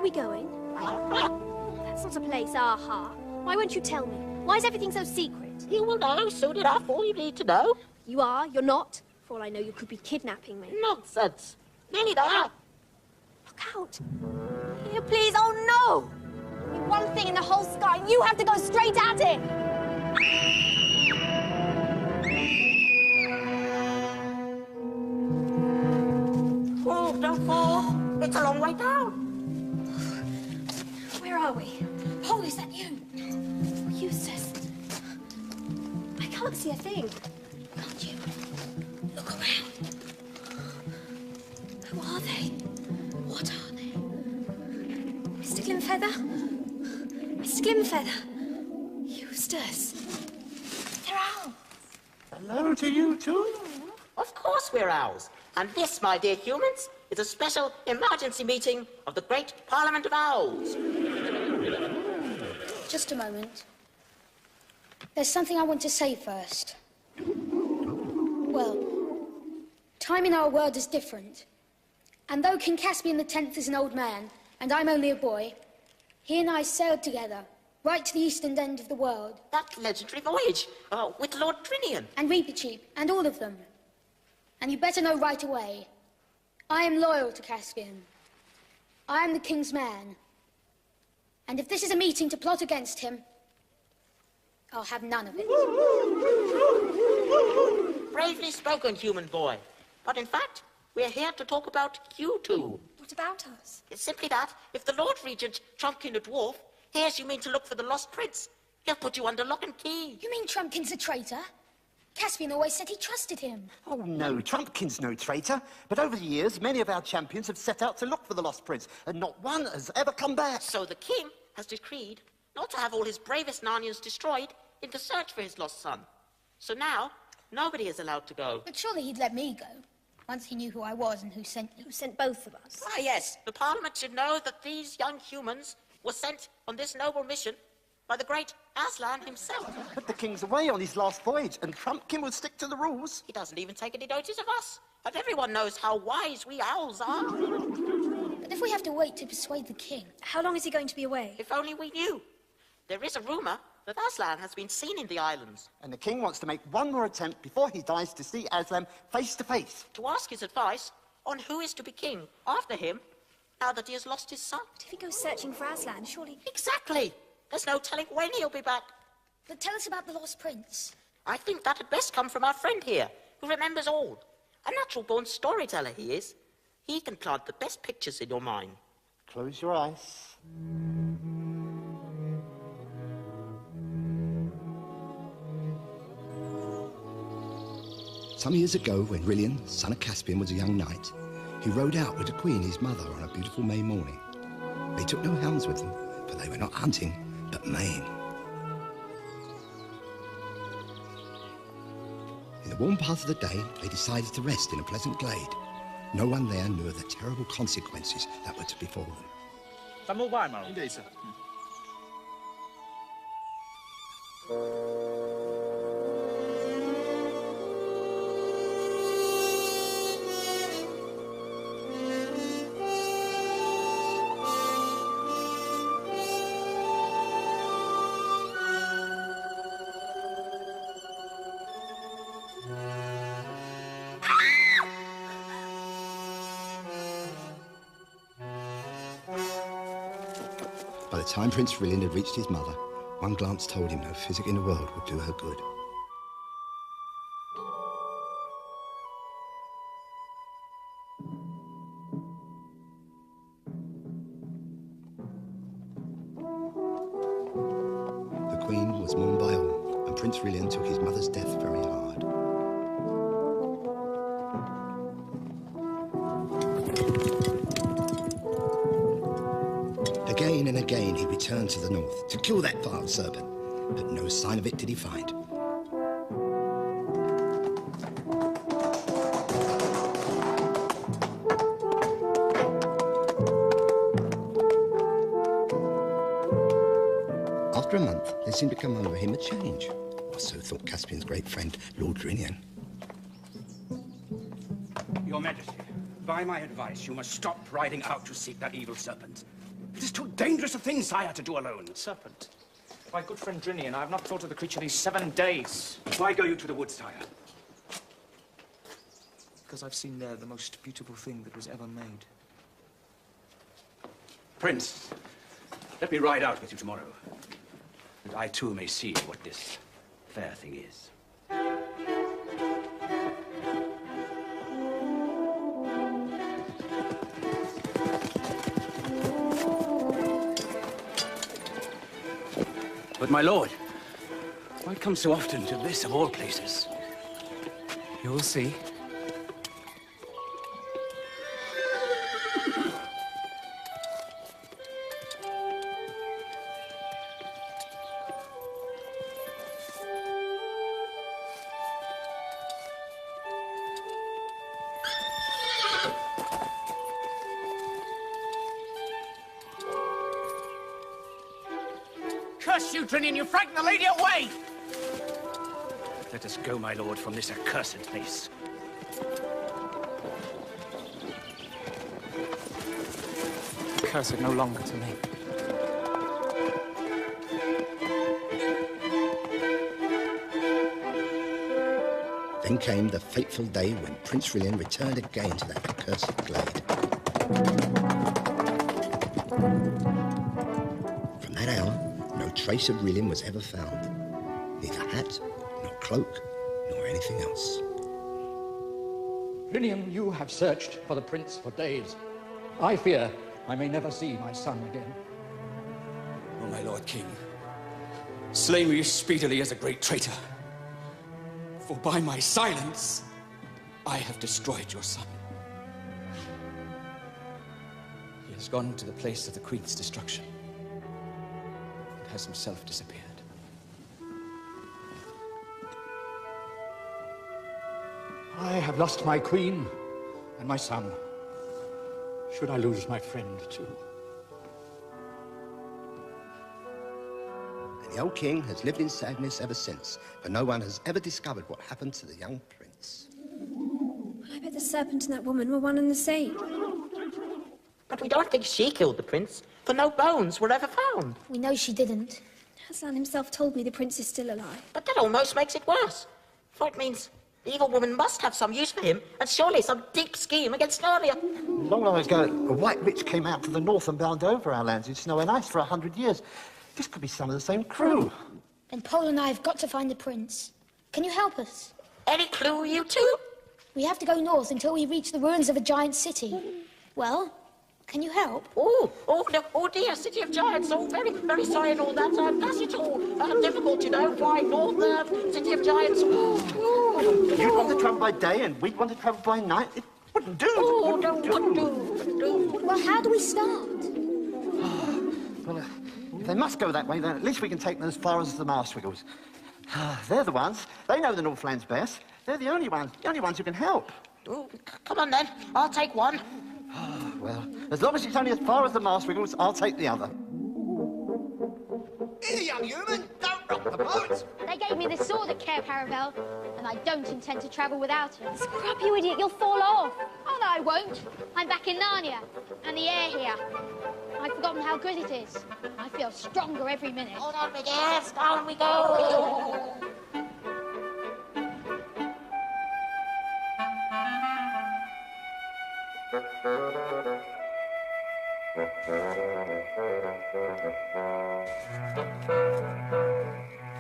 are we going? That's not a place, aha. Why won't you tell me? Why is everything so secret? You will know soon enough all you need to know. You are, you're not. For all I know, you could be kidnapping me. Nonsense. Nearly there. Look out. Here, please. Oh, no. Only one thing in the whole sky, and you have to go straight at it. Oh, don't fall. It's a long way down. Where are we? Paul, is that you? Eustace. I can't see a thing. Can't you? Look around. Who are they? What are they? Mr. Glimfeather? Mr. Glimfeather? Eustace. They're owls. Hello to you too. Of course we're owls. And this, my dear humans, is a special emergency meeting of the Great Parliament of Owls. Just a moment. There's something I want to say first. Well, time in our world is different. And though King Caspian X is an old man, and I'm only a boy, he and I sailed together, right to the eastern end of the world. That legendary voyage with Lord Trinian. And Reapercheap, and all of them. And you better know right away, I am loyal to Caspian. I am the king's man. And if this is a meeting to plot against him, I'll have none of it. Bravely spoken, human boy. But in fact, we're here to talk about you two. What about us? It's simply that if the Lord Regent, Trumpkin the Dwarf, hears you mean to look for the lost prince, he'll put you under lock and key. You mean Trumpkin's a traitor? Caspian always said he trusted him. Oh, no, Trumpkin's no traitor. But over the years, many of our champions have set out to look for the lost prince, and not one has ever come back. So the king has decreed not to have all his bravest Narnians destroyed in the search for his lost son. So now, nobody is allowed to go. But surely he'd let me go, once he knew who I was and who sent me. Who sent both of us? Ah, yes. The Parliament should know that these young humans were sent on this noble mission by the great Aslan himself. But the king's away on his last voyage, and Trumpkin will stick to the rules. He doesn't even take any notice of us. And everyone knows how wise we owls are. But if we have to wait to persuade the king... How long is he going to be away? If only we knew. There is a rumour that Aslan has been seen in the islands. And the king wants to make one more attempt before he dies to see Aslan face to face. To ask his advice on who is to be king after him, now that he has lost his son. But if he goes searching for Aslan, surely... Exactly. There's no telling when he'll be back. But tell us about the lost prince. I think that had best come from our friend here, who remembers all. A natural-born storyteller he is. He can plant the best pictures in your mind. Close your eyes. Some years ago, when Rilian, son of Caspian, was a young knight, he rode out with the queen, his mother, on a beautiful May morning. They took no hounds with them, for they were not hunting, but maying. In the warm part of the day, they decided to rest in a pleasant glade. No one there knew of the terrible consequences that were to befall them. Some more wine, Marl? Indeed, sir. By the time Prince Rilian had reached his mother, one glance told him no physic in the world would do her good. The Queen was mourned by all, and Prince Rilian took his mother's death very hard. Again and again he returned to the north to kill that vile serpent, but no sign of it did he find. After a month, there seemed to come over him a change, or so thought Caspian's great friend, Lord Drinian. Your Majesty, by my advice, you must stop riding out to seek that evil serpent. dangerous a thing, sire, to do alone. Serpent. My good friend Drinian, I have not thought of the creature these 7 days. Why go you to the woods, sire? Because I've seen there the most beautiful thing that was ever made. Prince, let me ride out with you tomorrow, that I too may see what this fair thing is. But my lord, why come so often to this of all places? You will see. Curse you, Drinian, you frightened the lady away! Let us go, my lord, from this accursed place. Curse it no longer to me. Then came the fateful day when Prince Rilian returned again to that accursed glade. From that hour, no trace of Rilian was ever found. Neither hat, nor cloak, nor anything else. Drinian, you have searched for the prince for days. I fear I may never see my son again. Oh, my lord king, slay me speedily as a great traitor. For by my silence, I have destroyed your son. He has gone to the place of the Queen's destruction and has himself disappeared. I have lost my queen and my son. Should I lose my friend too? And the old king has lived in sadness ever since, for no one has ever discovered what happened to the young prince. I bet the serpent and that woman were one and the same. But we don't think she killed the prince, for no bones were ever found. We know she didn't. Aslan himself told me the prince is still alive. But that almost makes it worse. For it means the evil woman must have some use for him, and surely some deep scheme against Narnia. Long, long ago, a white witch came out to the north and bound over our lands in snow and ice for 100 years. This could be some of the same crew. Then Paul and I have got to find the prince. Can you help us? Any clue, you two? We have to go north until we reach the ruins of a giant city. Well, can you help? Oh, no, oh dear, City of Giants. Oh, very, very sorry and all that. Passage all difficult, you know. Why, north, City of Giants. You'd want to travel by day and we'd want to travel by night. It wouldn't do. Oh, no, wouldn't do. Well, how do we start? Well, if they must go that way, then at least we can take them as far as the Marswiggles. They're the ones. They know the Northlands best. They're the only ones who can help. Oh, come on then. I'll take one. Well, as long as it's only as far as the Marswiggles, I'll take the other. Here, young human, don't rock the boat! They gave me this sword at Cair Paravel, and I don't intend to travel without it. Scrub, you idiot, you'll fall off. Oh, no, I won't. I'm back in Narnia, and the air here. I've forgotten how good it is. I feel stronger every minute. Hold on, big ass. Down we go.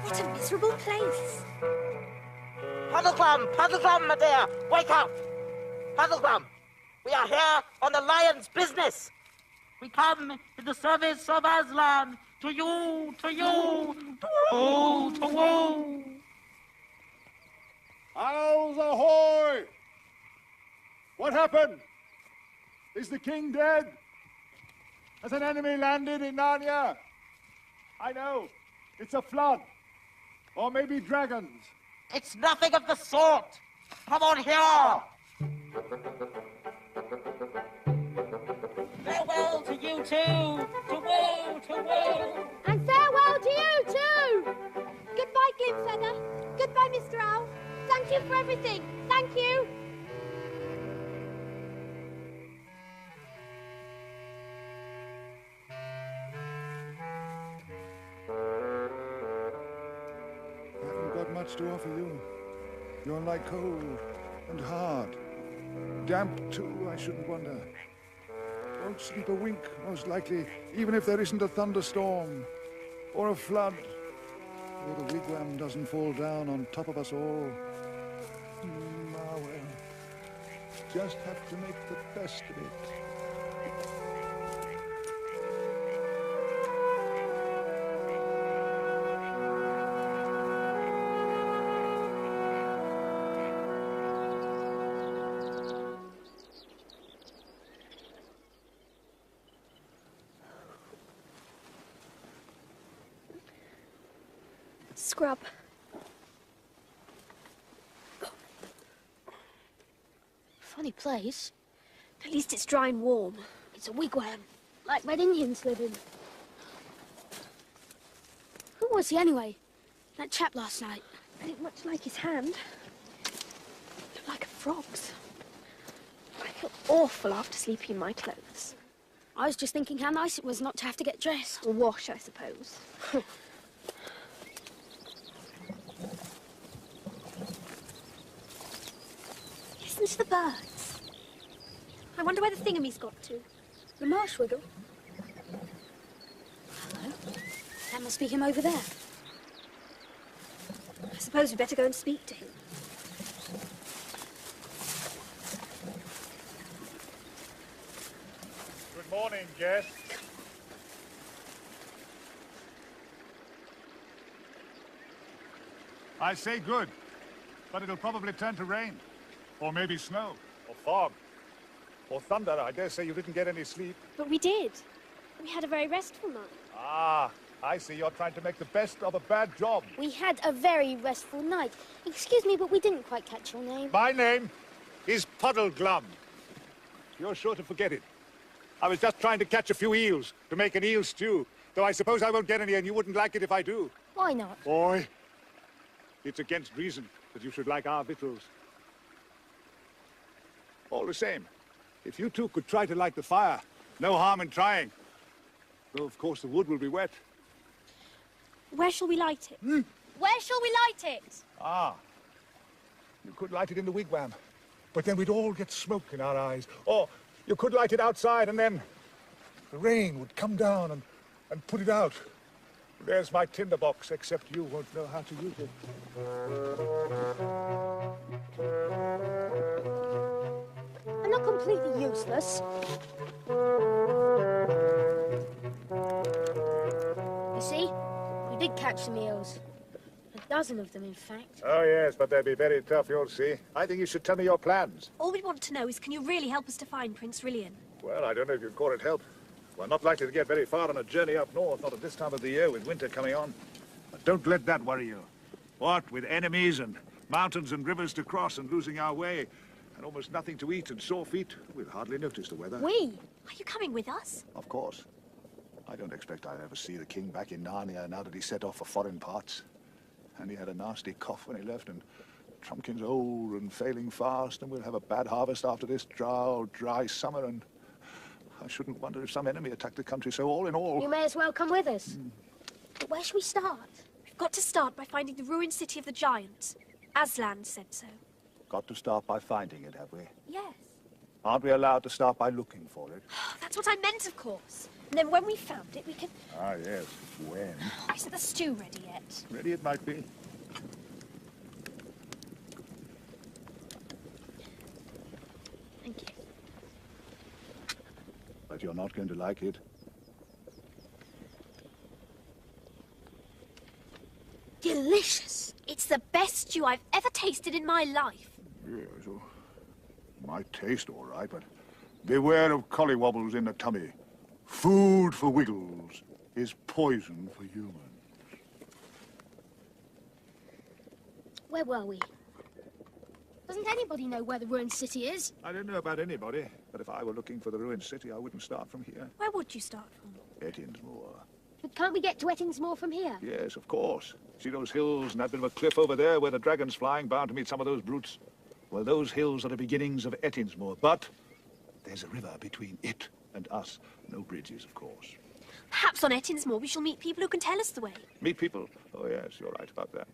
What a miserable place. Puddleglum, my dear, wake up. Puddleglum, we are here on the lion's business. We come in the service of Aslan. To you, to you, to you. Owls ahoy! What happened? Is the king dead? Has an enemy landed in Narnia? I know, it's a flood. Or maybe dragons. It's nothing of the sort. Come on here. Farewell to you too. To woe, to woe. And farewell to you too. Goodbye, Glimfeather. Goodbye, Mr. Owl. Thank you for everything. Thank you. much to offer you. You're like cold and hard. Damp, too, I shouldn't wonder. Won't sleep a wink, most likely, even if there isn't a thunderstorm or a flood, or the wigwam doesn't fall down on top of us all. Ah, well, just have to make the best of it. Scrub. Funny place. At least it's dry and warm. It's a wigwam, like Red Indians live in. Who was he anyway? That chap last night. I didn't much like his hand. Looked like a frog's. I feel awful after sleeping in my clothes. I was just thinking how nice it was not to have to get dressed. Or wash, I suppose. Listen to the birds. I wonder where the thingamy's got to. The marsh wiggle. Hello. That must be him over there. I suppose we'd better go and speak to him. Good morning, guests. I say good, but it'll probably turn to rain. Or maybe snow. Or fog. Or thunder. I dare say you didn't get any sleep. But we did. We had a very restful night. Ah, I see you're trying to make the best of a bad job. We had a very restful night. Excuse me, but we didn't quite catch your name. My name is Puddleglum. You're sure to forget it. I was just trying to catch a few eels to make an eel stew. Though I suppose I won't get any and you wouldn't like it if I do. Why not? Boy, it's against reason that you should like our victuals. All the same, if you two could try to light the fire, no harm in trying. Though, of course, the wood will be wet. Where shall we light it? Where shall we light it? Ah, you could light it in the wigwam, but then we'd all get smoke in our eyes. Or you could light it outside and then the rain would come down and put it out. There's my tinderbox, except you won't know how to use it. I'm not completely useless. You see, we did catch some eels. A dozen of them, in fact. Oh, yes, but they'll be very tough, you'll see. I think you should tell me your plans. All we want to know is, can you really help us to find Prince Rilian? Well, I don't know if you'd call it help. We're not likely to get very far on a journey up north, not at this time of the year with winter coming on. But don't let that worry you. What, with enemies and mountains and rivers to cross and losing our way, and almost nothing to eat and sore feet, we'll hardly notice the weather. We? Are you coming with us? Of course. I don't expect I'll ever see the king back in Narnia now that he set off for foreign parts. And he had a nasty cough when he left, and Trumpkin's old and failing fast, and we'll have a bad harvest after this dry summer, and I shouldn't wonder if some enemy attacked the country, so all in all... You may as well come with us. But where should we start? We've got to start by finding the ruined city of the giants. Aslan said so. Got to start by finding it, have we? Yes. Aren't we allowed to start by looking for it? That's what I meant, of course. And then when we found it, we can... Ah, yes. When? Isn't the stew ready yet? Ready it might be. Thank you. But you're not going to like it. Delicious. It's the best stew I've ever tasted in my life. Yes, well, might taste all right, but beware of collywobbles in the tummy. Food for wiggles is poison for humans. Where were we? Doesn't anybody know where the ruined city is? I don't know about anybody, but if I were looking for the ruined city, I wouldn't start from here. Where would you start from? Ettinsmoor. But can't we get to Ettinsmoor from here? Yes, of course. See those hills and that bit of a cliff over there where the dragon's flying, bound to meet some of those brutes? Well, those hills are the beginnings of Ettinsmoor, but there's a river between it and us. No bridges, of course. Perhaps on Ettinsmoor we shall meet people who can tell us the way. Meet people? Oh, yes, you're right about that.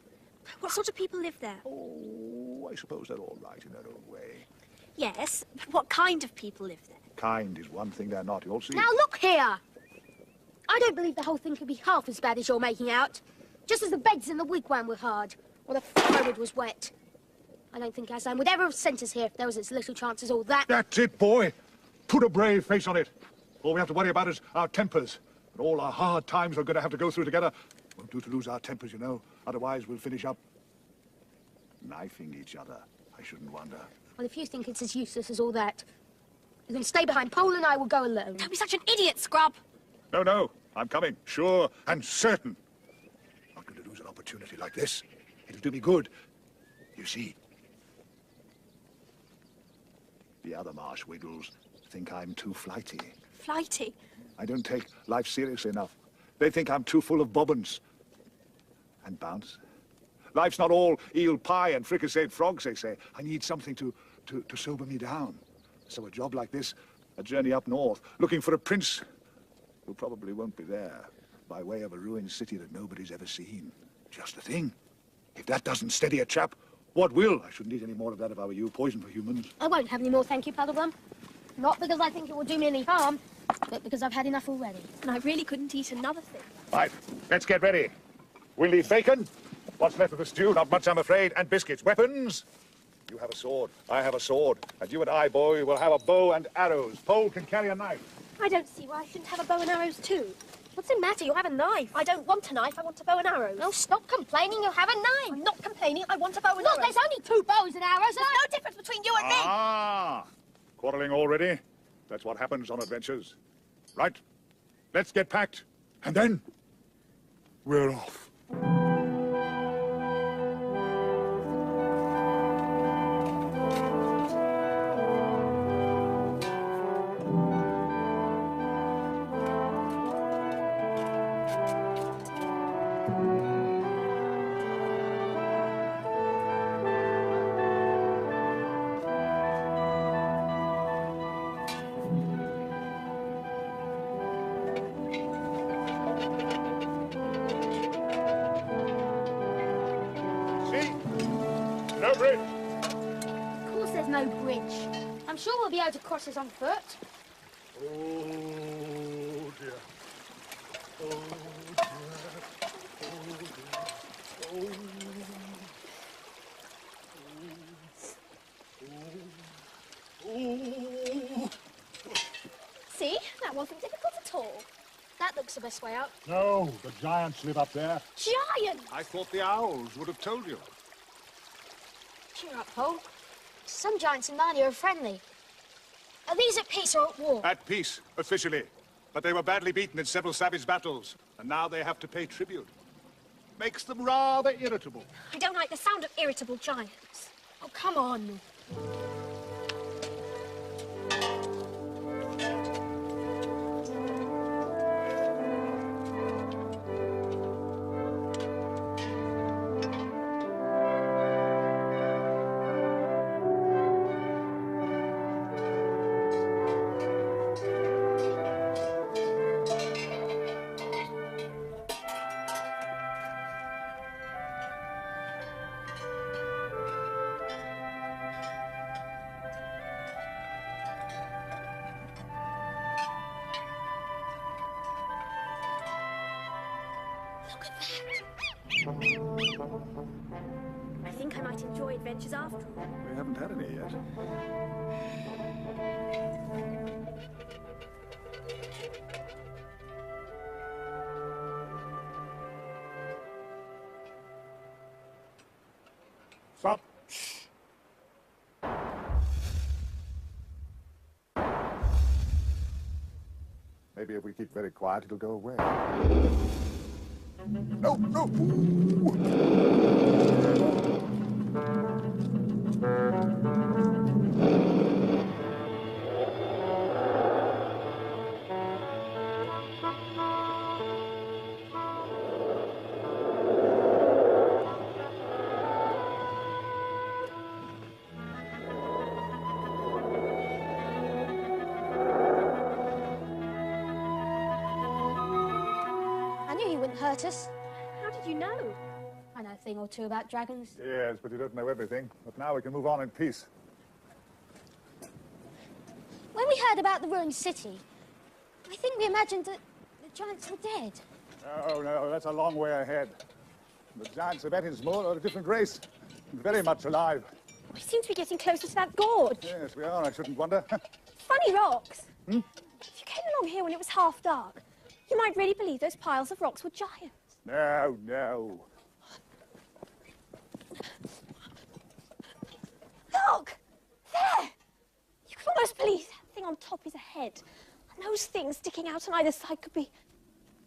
What sort of people live there? Oh, I suppose they're all right in their own way. Yes, but what kind of people live there? Kind is one thing they're not, you'll see. Now look here! I don't believe the whole thing could be half as bad as you're making out. Just as the beds in the wigwam were hard, or the firewood was wet. I don't think Aslan would ever have sent us here if there was as little chance as all that. That's it, boy. Put a brave face on it. All we have to worry about is our tempers. And all our hard times we're going to have to go through together. Won't do to lose our tempers, you know. Otherwise, we'll finish up knifing each other. I shouldn't wonder. Well, if you think it's as useless as all that, you can stay behind. Paul and I will go alone. Don't be such an idiot, Scrub. No, no. I'm coming. Sure and certain. Not going to lose an opportunity like this. It'll do me good. You see. The other marsh wiggles think I'm too flighty. Flighty? I don't take life seriously enough. They think I'm too full of bobbins. And bounce. Life's not all eel pie and fricasseed frogs, they say. I need something to sober me down. So a job like this, a journey up north, looking for a prince who probably won't be there, by way of a ruined city that nobody's ever seen. Just the thing. If that doesn't steady a chap, what will? I shouldn't eat any more of that if I were you. Poison for humans. I won't have any more, thank you, Puddleglum. Not because I think it will do me any harm, but because I've had enough already. And I really couldn't eat another thing. Right, let's get ready. We'll leave bacon. What's left of the stew? Not much, I'm afraid. And biscuits. Weapons? You have a sword. I have a sword. And you and I, boy, will have a bow and arrows. Pole can carry a knife. I don't see why I shouldn't have a bow and arrows too. What's the matter? You have a knife. I don't want a knife. I want a bow and arrows. No, stop complaining. You'll have a knife. I'm not complaining. I want a bow and Look, arrows. there's only 2 bows and arrows. There's no difference between you and me. Ah, quarreling already? That's what happens on adventures. Right, let's get packed. And then, we're off. No bridge. Of course there's no bridge. I'm sure we'll be able to cross this on foot. Oh, dear. Oh, dear. Oh, dear. Oh. See? That wasn't difficult at all. That looks the best way out. No, the giants live up there. Giant! I thought the owls would have told you. Cheer up, Paul. Some giants in Narnia are friendly. Are these at peace or at war? At peace, officially. But they were badly beaten in several savage battles, and now they have to pay tribute. Makes them rather irritable. I don't like the sound of irritable giants. Oh, come on. I think I might enjoy adventures after all. We haven't had any yet. Stop. Maybe if we keep very quiet, it'll go away. No, no! I knew he wouldn't hurt us. How did you know? I know thing or two about dragons. Yes, but you don't know everything. But now we can move on in peace. When we heard about the ruined city, I think we imagined that the giants were dead. No, that's a long way ahead. The giants of Ettinsmoor are a different race, very much alive. We seem to be getting closer to that gorge. Yes, we are, I shouldn't wonder. Funny rocks. Hmm? If you came along here when it was half dark, you might really believe those piles of rocks were giants. No. Look! There! You could almost believe that thing on top is a head. And those things sticking out on either side could be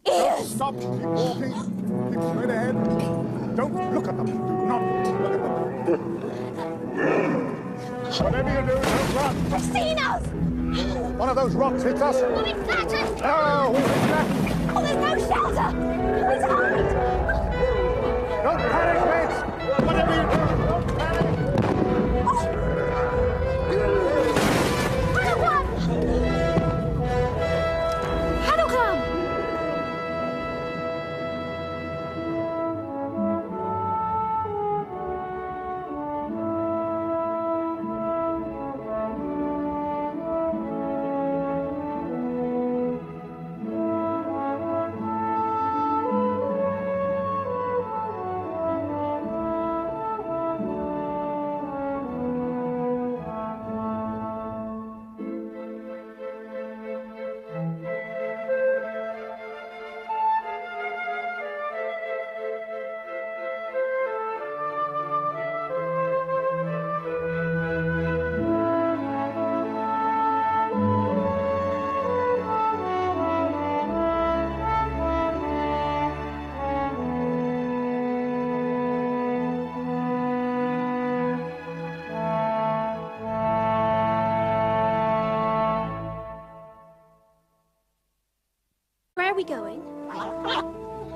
ears! Stop! Keep walking. Keep straight ahead. Don't look at them. Do not look at them. Whatever you do, don't run. They've seen us! One of those rocks hits us. We'll be flattened! No, we'll be flattened. Oh, there's no shelter! Please hide! Don't panic, mates! Whatever you do, don't panic! Puddleglum! Where are we going?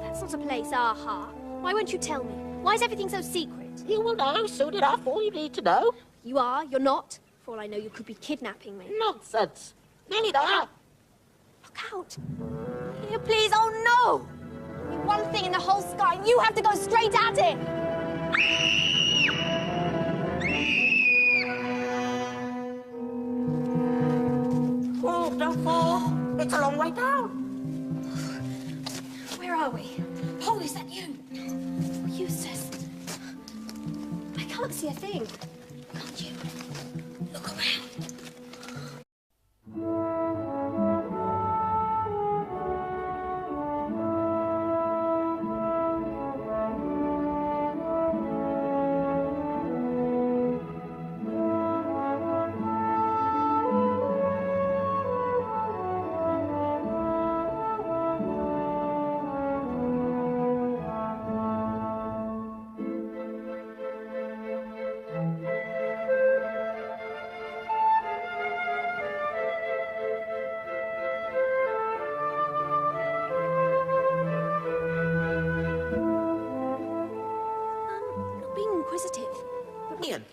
That's not a place, aha. Why won't you tell me? Why is everything so secret? You will know soon enough all you need to know. You are, you're not. For all I know, you could be kidnapping me. Nonsense. Nearly there. Look out. Here, please. Oh, no! Only one thing in the whole sky, and you have to go straight at it! Oh, don't fall. It's a long way down. Where are we? Oh, is that you? Eustace. I can't see a thing. Can't you? Look around.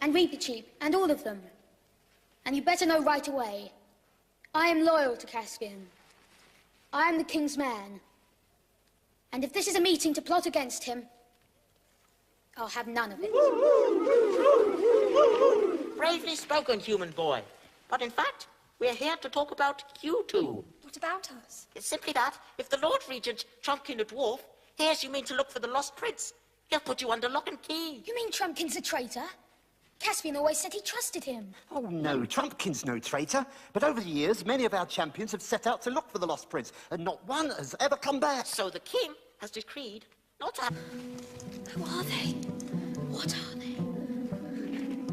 And Reapercheap, and all of them. And you better know right away, I am loyal to Caspian. I am the king's man. And if this is a meeting to plot against him, I'll have none of it. Bravely spoken, human boy. But in fact, we're here to talk about you two. What about us? It's simply that if the Lord Regent, Trumpkin the Dwarf, hears you mean to look for the lost prince, he'll put you under lock and key. You mean Trumpkin's a traitor? Caspian always said he trusted him. Oh, no, Trumpkin's no traitor. But over the years, many of our champions have set out to look for the lost prince, and not one has ever come back. So the king has decreed not to... Who are they? What are they?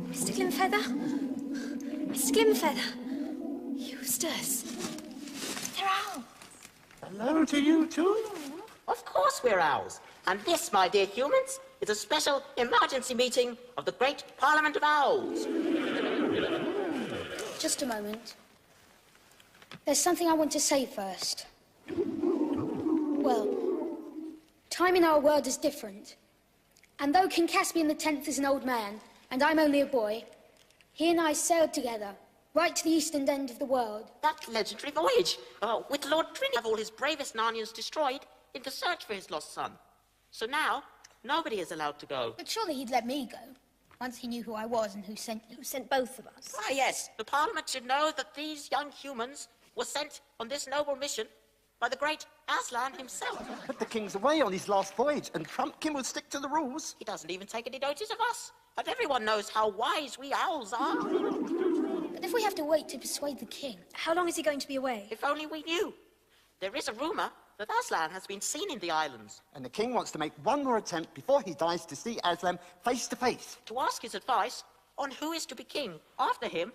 Mr. Glimfeather? Mr. Glimfeather? Eustace? They're owls. Hello to you, too. Of course we're owls. And this, my dear humans, is a special emergency meeting of the Great Parliament of Owls. Just a moment. There's something I want to say first. Well, time in our world is different. And though King Caspian X is an old man, and I'm only a boy, he and I sailed together, right to the eastern end of the world. That legendary voyage, with Lord Trini have all his bravest Narnians destroyed in the search for his lost son. So now, Nobody is allowed to go. But surely he'd let me go, once he knew who I was and who sent me. Who sent both of us? Ah, yes. The Parliament should know that these young humans were sent on this noble mission by the great Aslan himself. But the king's away on his last voyage, and Trumpkin will stick to the rules. He doesn't even take any notice of us. And everyone knows how wise we owls are. But if we have to wait to persuade the king... How long is he going to be away? If only we knew. There is a rumour that Aslan has been seen in the islands. And the king wants to make one more attempt before he dies to see Aslan face to face. To ask his advice on who is to be king after him